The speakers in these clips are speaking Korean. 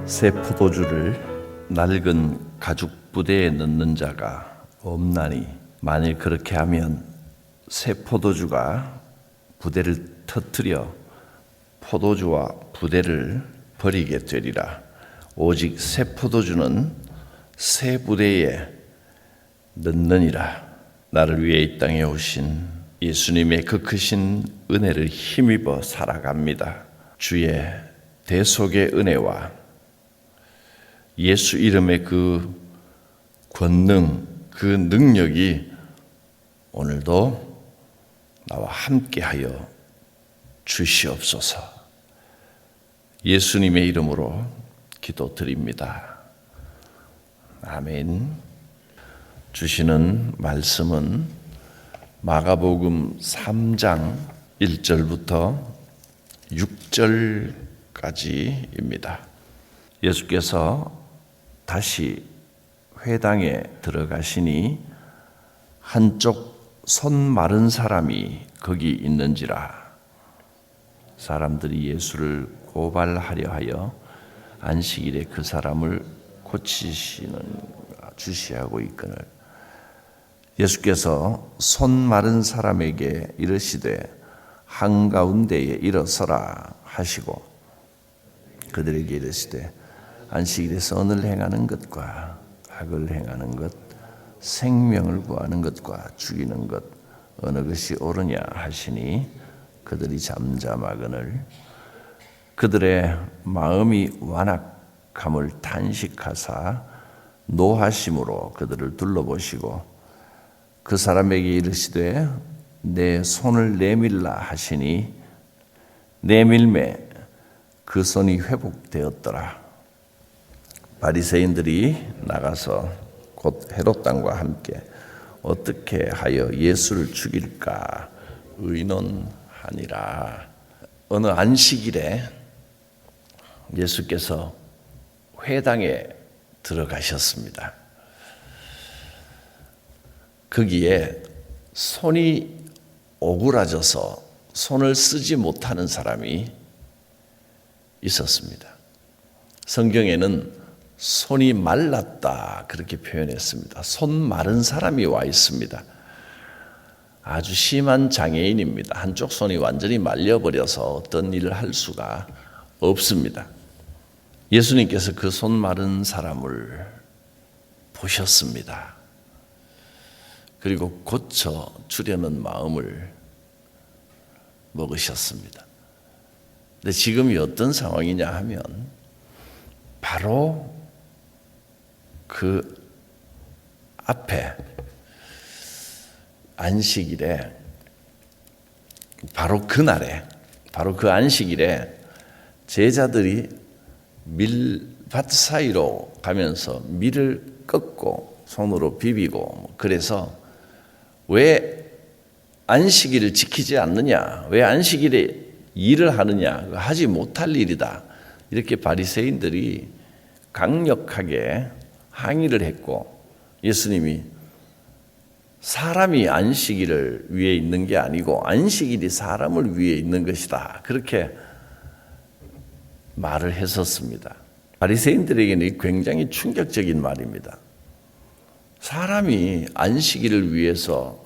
새 포도주를 낡은 가죽 부대에 넣는 자가 없나니 만일 그렇게 하면 새 포도주가 부대를 터뜨려 포도주와 부대를 버리게 되리라. 오직 새 포도주는 새 부대에 넣느니라. 나를 위해 이 땅에 오신 예수님의 그 크신 은혜를 힘입어 살아갑니다. 주의 대속의 은혜와 예수 이름의 그 권능, 그 능력이 오늘도 나와 함께하여 주시옵소서. 예수님의 이름으로 기도드립니다. 아멘. 주시는 말씀은 마가복음 3장 1절부터 6절까지입니다. 예수께서 다시 회당에 들어가시니 한쪽 손 마른 사람이 거기 있는지라. 사람들이 예수를 고발하려 하여 안식일에 그 사람을 고치시는 주시하고 있거늘 예수께서 손 마른 사람에게 이르시되 한가운데에 일어서라 하시고 그들에게 이르시되 안식일에 선을 행하는 것과 악을 행하는 것, 생명을 구하는 것과 죽이는 것 어느 것이 옳으냐 하시니 그들이 잠잠하거늘 그들의 마음이 완악함을 탄식하사 노하심으로 그들을 둘러보시고 그 사람에게 이르시되 내 손을 내밀라 하시니 내밀매 그 손이 회복되었더라. 바리새인들이 나가서 곧 헤롯 당과 함께 어떻게 하여 예수를 죽일까 의논하니라. 어느 안식일에 예수께서 회당에 들어가셨습니다. 거기에 손이 오그라져서 손을 쓰지 못하는 사람이 있었습니다. 성경에는 손이 말랐다 그렇게 표현했습니다. 손 마른 사람이 와 있습니다. 아주 심한 장애인입니다. 한쪽 손이 완전히 말려버려서 어떤 일을 할 수가 없습니다. 예수님께서 그 손 마른 사람을 보셨습니다. 그리고 고쳐 주려는 마음을 먹으셨습니다. 근데 지금이 어떤 상황이냐 하면 바로 그 앞에 안식일에 바로 그날에 바로 그 안식일에 제자들이 밀밭 사이로 가면서 밀을 꺾고 손으로 비비고 그래서 왜 안식일을 지키지 않느냐? 왜 안식일에 일을 하느냐? 하지 못할 일이다. 이렇게 바리새인들이 강력하게 항의를 했고 예수님이 사람이 안식일을 위해 있는 게 아니고 안식일이 사람을 위해 있는 것이다. 그렇게 말을 했었습니다. 바리새인들에게는 굉장히 충격적인 말입니다. 사람이 안식일을 위해서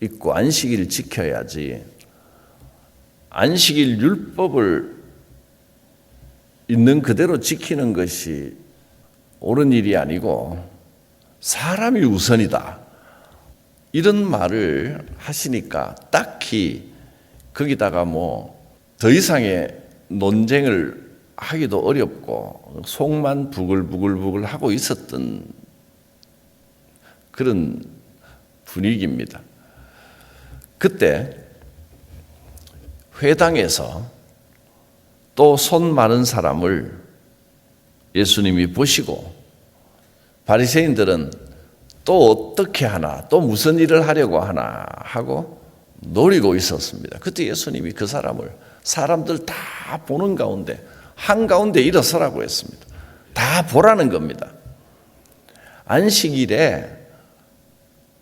있고 안식일을 지켜야지 안식일 율법을 있는 그대로 지키는 것이 옳은 일이 아니고 사람이 우선이다. 이런 말을 하시니까 딱히 거기다가 뭐 더 이상의 논쟁을 하기도 어렵고 속만 부글부글 하고 있었던 그런 분위기입니다. 그때 회당에서 또 손 마른 사람을 예수님이 보시고 바리새인들은 또 어떻게 하나 또 무슨 일을 하려고 하나 하고 노리고 있었습니다. 그때 예수님이 그 사람들 다 보는 가운데 한가운데 일어서라고 했습니다. 다 보라는 겁니다. 안식일에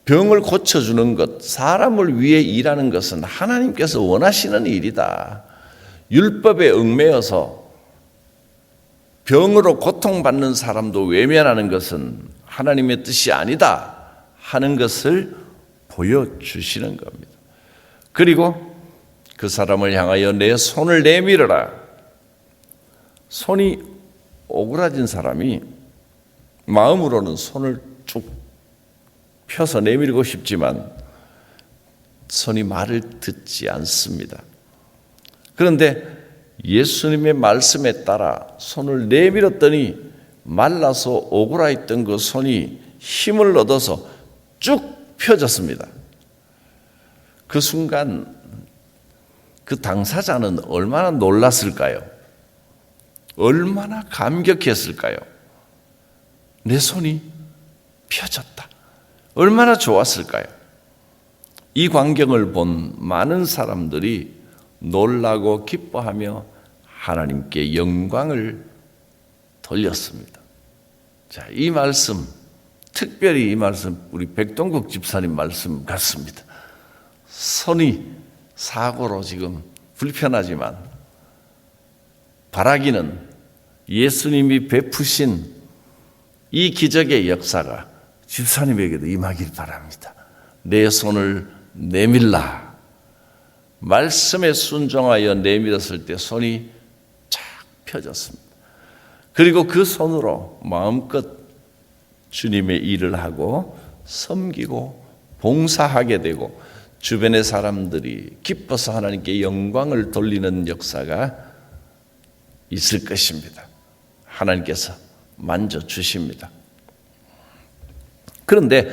병을 고쳐주는 것, 사람을 위해 일하는 것은 하나님께서 원하시는 일이다. 율법에 얽매여서 병으로 고통받는 사람도 외면하는 것은 하나님의 뜻이 아니다 하는 것을 보여주시는 겁니다. 그리고 그 사람을 향하여 내 손을 내밀어라. 손이 오그라진 사람이 마음으로는 손을 쭉 펴서 내밀고 싶지만 손이 말을 듣지 않습니다. 그런데 예수님의 말씀에 따라 손을 내밀었더니 말라서 오그라있던 그 손이 힘을 얻어서 쭉 펴졌습니다. 그 순간 그 당사자는 얼마나 놀랐을까요? 얼마나 감격했을까요? 내 손이 펴졌다. 얼마나 좋았을까요? 이 광경을 본 많은 사람들이 놀라고 기뻐하며 하나님께 영광을 돌렸습니다. 자, 이 말씀, 특별히 이 말씀 우리 백동국 집사님 말씀 같습니다. 손이 사고로 지금 불편하지만 바라기는 예수님이 베푸신 이 기적의 역사가 집사님에게도 임하길 바랍니다. 내 손을 내밀라. 말씀에 순종하여 내밀었을 때 손이 쫙 펴졌습니다. 그리고 그 손으로 마음껏 주님의 일을 하고 섬기고 봉사하게 되고 주변의 사람들이 기뻐서 하나님께 영광을 돌리는 역사가 있을 것입니다. 하나님께서 만져주십니다. 그런데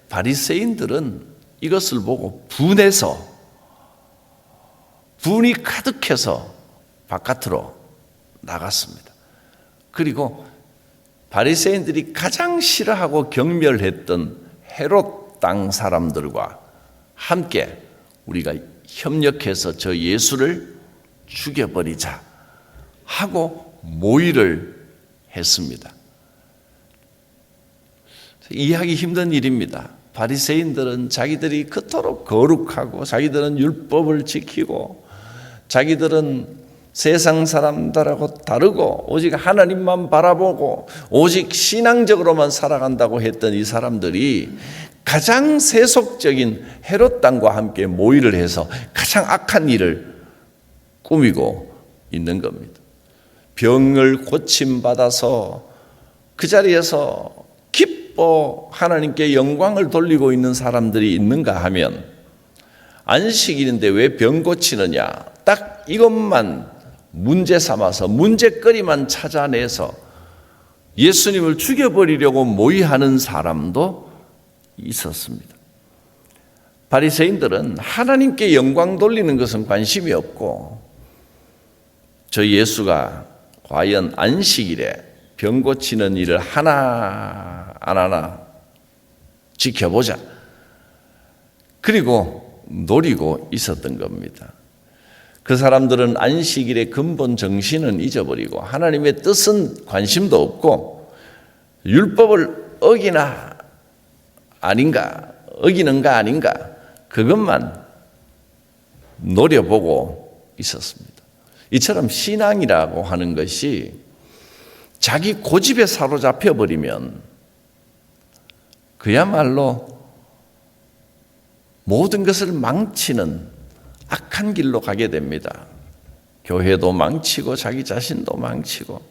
바리새인들은 이것을 보고 분해서 분이 가득해서 바깥으로 나갔습니다. 그리고 바리새인들이 가장 싫어하고 경멸했던 헤롯 땅 사람들과 함께 우리가 협력해서 저 예수를 죽여버리자 하고 모의를 했습니다. 이해하기 힘든 일입니다. 바리새인들은 자기들이 그토록 거룩하고 자기들은 율법을 지키고 자기들은 세상 사람들하고 다르고 오직 하나님만 바라보고 오직 신앙적으로만 살아간다고 했던 이 사람들이 가장 세속적인 헤롯 땅과 함께 모의를 해서 가장 악한 일을 꾸미고 있는 겁니다. 병을 고침받아서 그 자리에서 기뻐 하나님께 영광을 돌리고 있는 사람들이 있는가 하면 안식일인데 왜 병 고치느냐, 딱 이것만 문제 삼아서 문제거리만 찾아내서 예수님을 죽여버리려고 모의하는 사람도 있었습니다. 바리새인들은 하나님께 영광 돌리는 것은 관심이 없고 저 예수가 과연 안식일에 병 고치는 일을 하나 안 하나 지켜보자. 그리고 노리고 있었던 겁니다. 그 사람들은 안식일의 근본 정신은 잊어버리고 하나님의 뜻은 관심도 없고 율법을 어기나 아닌가, 어기는가 아닌가 그것만 노려보고 있었습니다. 이처럼 신앙이라고 하는 것이 자기 고집에 사로잡혀 버리면 그야말로 모든 것을 망치는 악한 길로 가게 됩니다. 교회도 망치고 자기 자신도 망치고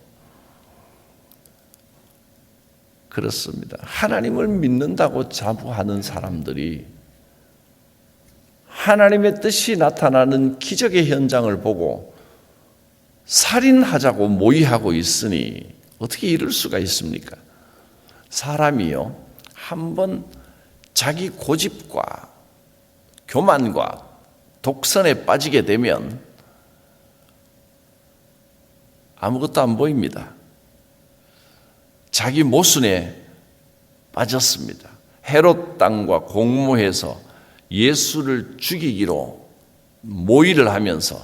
그렇습니다. 하나님을 믿는다고 자부하는 사람들이 하나님의 뜻이 나타나는 기적의 현장을 보고 살인하자고 모의하고 있으니 어떻게 이럴 수가 있습니까? 사람이요, 한번 자기 고집과 교만과 독선에 빠지게 되면 아무것도 안 보입니다. 자기 모순에 빠졌습니다. 헤롯 땅과 공모해서 예수를 죽이기로 모의를 하면서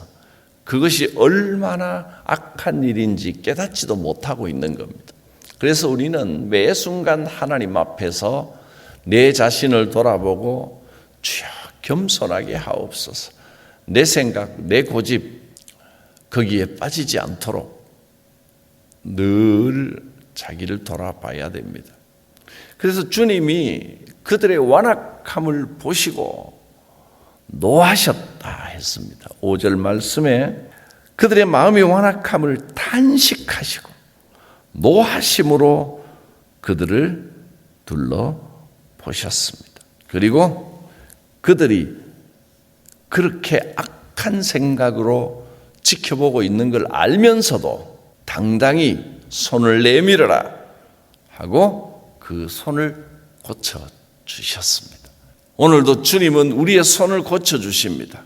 그것이 얼마나 악한 일인지 깨닫지도 못하고 있는 겁니다. 그래서 우리는 매 순간 하나님 앞에서 내 자신을 돌아보고 주여 겸손하게 하옵소서. 내 생각, 내 고집 거기에 빠지지 않도록 늘 자기를 돌아봐야 됩니다. 그래서 주님이 그들의 완악함을 보시고 노하셨다 했습니다. 5절 말씀에 그들의 마음의 완악함을 탄식하시고 노하심으로 그들을 둘러보셨습니다. 그리고 그들이 그렇게 악한 생각으로 지켜보고 있는 걸 알면서도 당당히 손을 내밀어라 하고 그 손을 고쳐주셨습니다. 오늘도 주님은 우리의 손을 고쳐주십니다.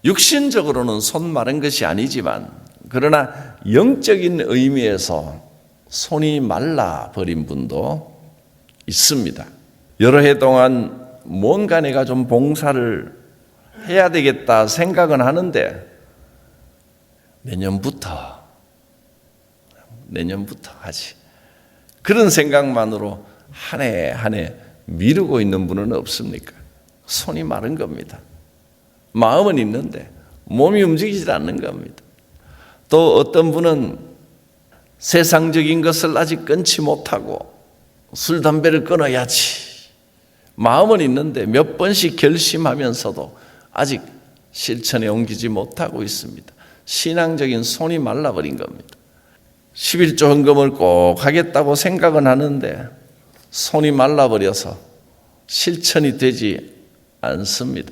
육신적으로는 손 마른 것이 아니지만 그러나 영적인 의미에서 손이 말라버린 분도 있습니다. 여러 해 동안 뭔가 내가 좀 봉사를 해야 되겠다 생각은 하는데 내년부터 하지. 그런 생각만으로 한 해 한 해 미루고 있는 분은 없습니까? 손이 마른 겁니다. 마음은 있는데 몸이 움직이지 않는 겁니다. 또 어떤 분은 세상적인 것을 아직 끊지 못하고 술, 담배를 끊어야지. 마음은 있는데 몇 번씩 결심하면서도 아직 실천에 옮기지 못하고 있습니다. 신앙적인 손이 말라버린 겁니다. 11조 헌금을 꼭 하겠다고 생각은 하는데 손이 말라버려서 실천이 되지 않습니다.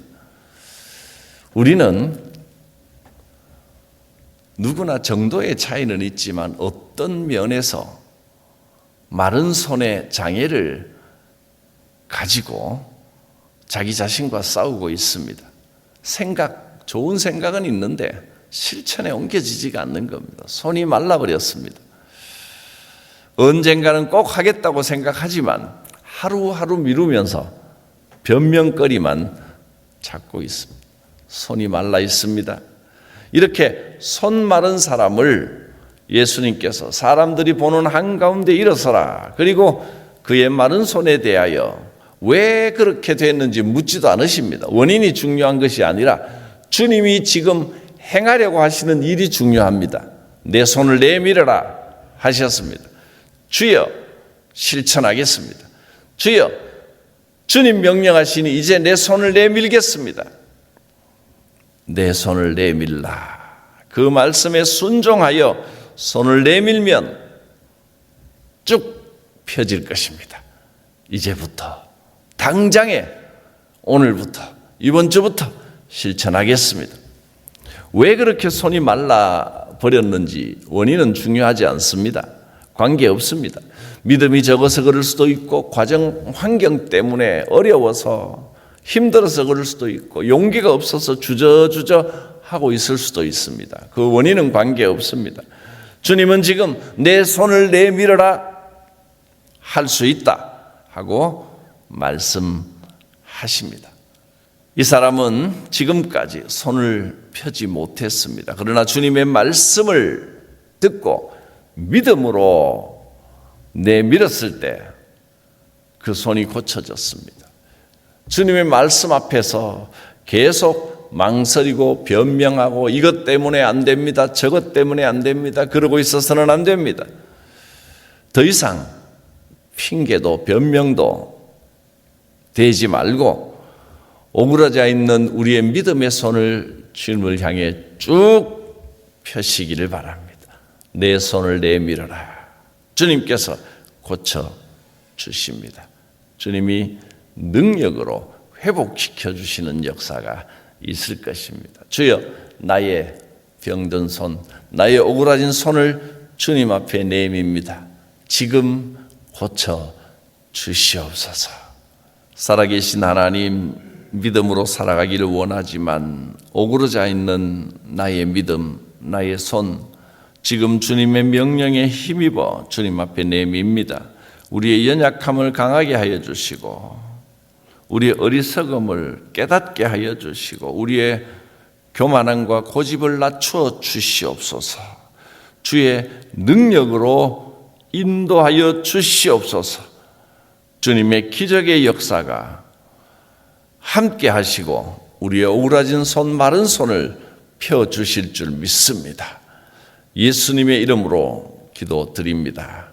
우리는 누구나 정도의 차이는 있지만 어떤 면에서 마른 손의 장애를 가지고 자기 자신과 싸우고 있습니다. 좋은 생각은 있는데 실천에 옮겨지지가 않는 겁니다. 손이 말라버렸습니다. 언젠가는 꼭 하겠다고 생각하지만 하루하루 미루면서 변명거리만 찾고 있습니다. 손이 말라 있습니다. 이렇게 손 마른 사람을 예수님께서 사람들이 보는 한가운데 일어서라. 그리고 그의 마른 손에 대하여 왜 그렇게 됐는지 묻지도 않으십니다. 원인이 중요한 것이 아니라 주님이 지금 행하려고 하시는 일이 중요합니다. 내 손을 내밀어라 하셨습니다. 주여 실천하겠습니다. 주여 주님 명령하시니 이제 내 손을 내밀겠습니다. 내 손을 내밀라. 그 말씀에 순종하여 손을 내밀면 쭉 펴질 것입니다. 이제부터 당장에 오늘부터 이번 주부터 실천하겠습니다. 왜 그렇게 손이 말라 버렸는지 원인은 중요하지 않습니다. 관계없습니다. 믿음이 적어서 그럴 수도 있고 과정 환경 때문에 어려워서 힘들어서 그럴 수도 있고 용기가 없어서 주저주저 하고 있을 수도 있습니다. 그 원인은 관계없습니다. 주님은 지금 내 손을 내밀어라 할 수 있다 하고 말씀하십니다. 이 사람은 지금까지 손을 펴지 못했습니다. 그러나 주님의 말씀을 듣고 믿음으로 내밀었을 때 그 손이 고쳐졌습니다. 주님의 말씀 앞에서 계속 망설이고 변명하고 이것 때문에 안 됩니다. 저것 때문에 안 됩니다. 그러고 있어서는 안 됩니다. 더 이상 핑계도 변명도 대지 말고 오그라져 있는 우리의 믿음의 손을 주님을 향해 쭉 펴시기를 바랍니다. 내 손을 내밀어라. 주님께서 고쳐주십니다. 주님이 능력으로 회복시켜 주시는 역사가 있을 것입니다. 주여 나의 병든 손, 나의 오그라진 손을 주님 앞에 내밉니다. 지금 고쳐주시옵소서. 살아계신 하나님, 믿음으로 살아가기를 원하지만 오그러져 있는 나의 믿음, 나의 손, 지금 주님의 명령에 힘입어 주님 앞에 내밉니다. 우리의 연약함을 강하게 하여 주시고 우리의 어리석음을 깨닫게 하여 주시고 우리의 교만함과 고집을 낮추어 주시옵소서. 주의 능력으로 인도하여 주시옵소서. 주님의 기적의 역사가 함께 하시고 우리의 오그라진 손, 마른 손을 펴주실 줄 믿습니다. 예수님의 이름으로 기도드립니다.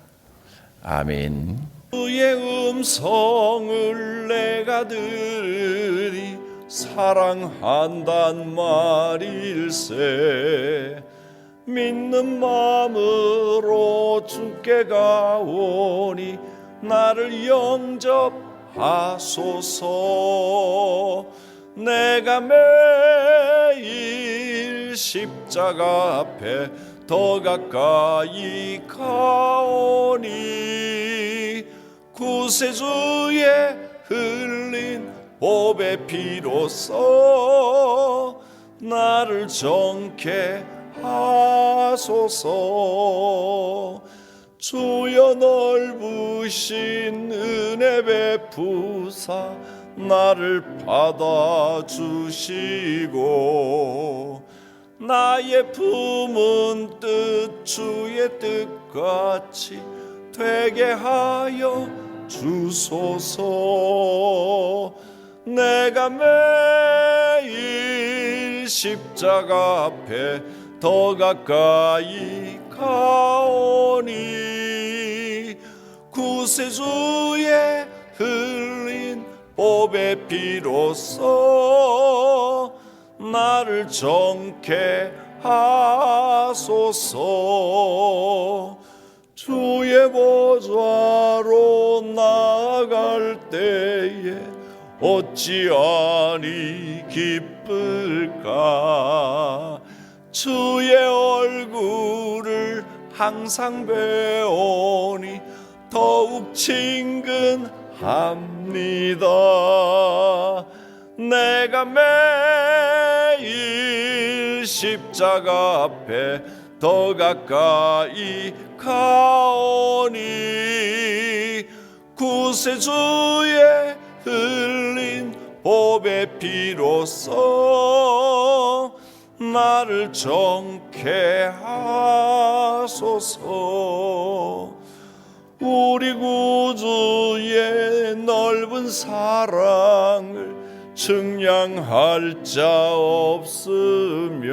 아멘. 주의 음성을 내가 들으리 사랑한단 말일세. 믿는 마음으로 주께 가오니 나를 영접하소서. 내가 매일 십자가 앞에 더 가까이 가오니 구세주의 흘린 보배 피로써 나를 정케 하소서. 주여 넓으신 은혜 베푸사 나를 받아주시고 나의 품은 뜻 주의 뜻같이 되게 하여 주소서. 내가 매일 십자가 앞에 더 가까이 가오니 구세주의 흘린 보배 피로써 나를 정케 하소서. 주의 보좌로 나아갈 때에 어찌하니 기쁠까. 주의 얼굴을 항상 배우니 더욱 친근합니다. 내가 매일 십자가 앞에 더 가까이 가오니 구세주의 흘린 보배 피로써 나를 정케 하소서. 우리 구주의 넓은 사랑을 측량할 자 없으며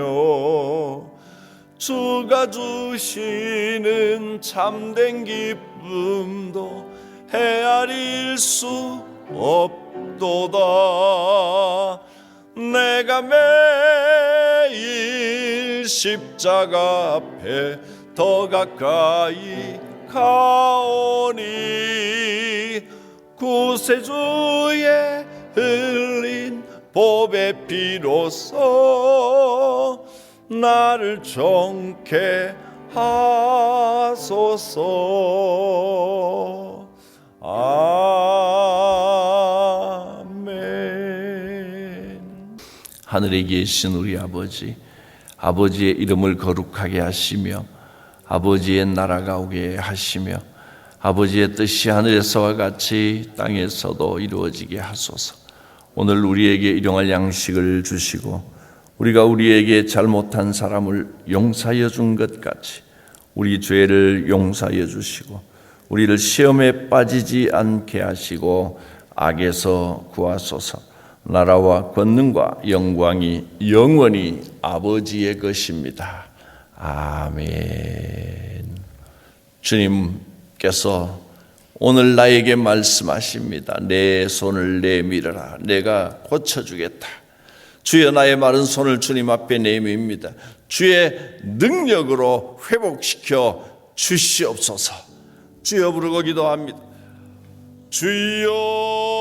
주가 주시는 참된 기쁨도 헤아릴 수 없도다. 내가 매일 십자가 앞에 더 가까이 가오니 구세주의 흘린 보배 피로써 나를 정케 하소서. 아멘. 하늘에 계신 우리 아버지, 아버지의 이름을 거룩하게 하시며 아버지의 나라가 오게 하시며 아버지의 뜻이 하늘에서와 같이 땅에서도 이루어지게 하소서. 오늘 우리에게 일용할 양식을 주시고 우리가 우리에게 잘못한 사람을 용서하여 준 것 같이 우리 죄를 용서하여 주시고 우리를 시험에 빠지지 않게 하시고 악에서 구하소서. 나라와 권능과 영광이 영원히 아버지의 것입니다. 아멘. 주님께서 오늘 나에게 말씀하십니다. 내 손을 내밀어라. 내가 고쳐주겠다. 주여 나의 마른 손을 주님 앞에 내밉니다. 주의 능력으로 회복시켜 주시옵소서. 주여 부르고 기도합니다. 주여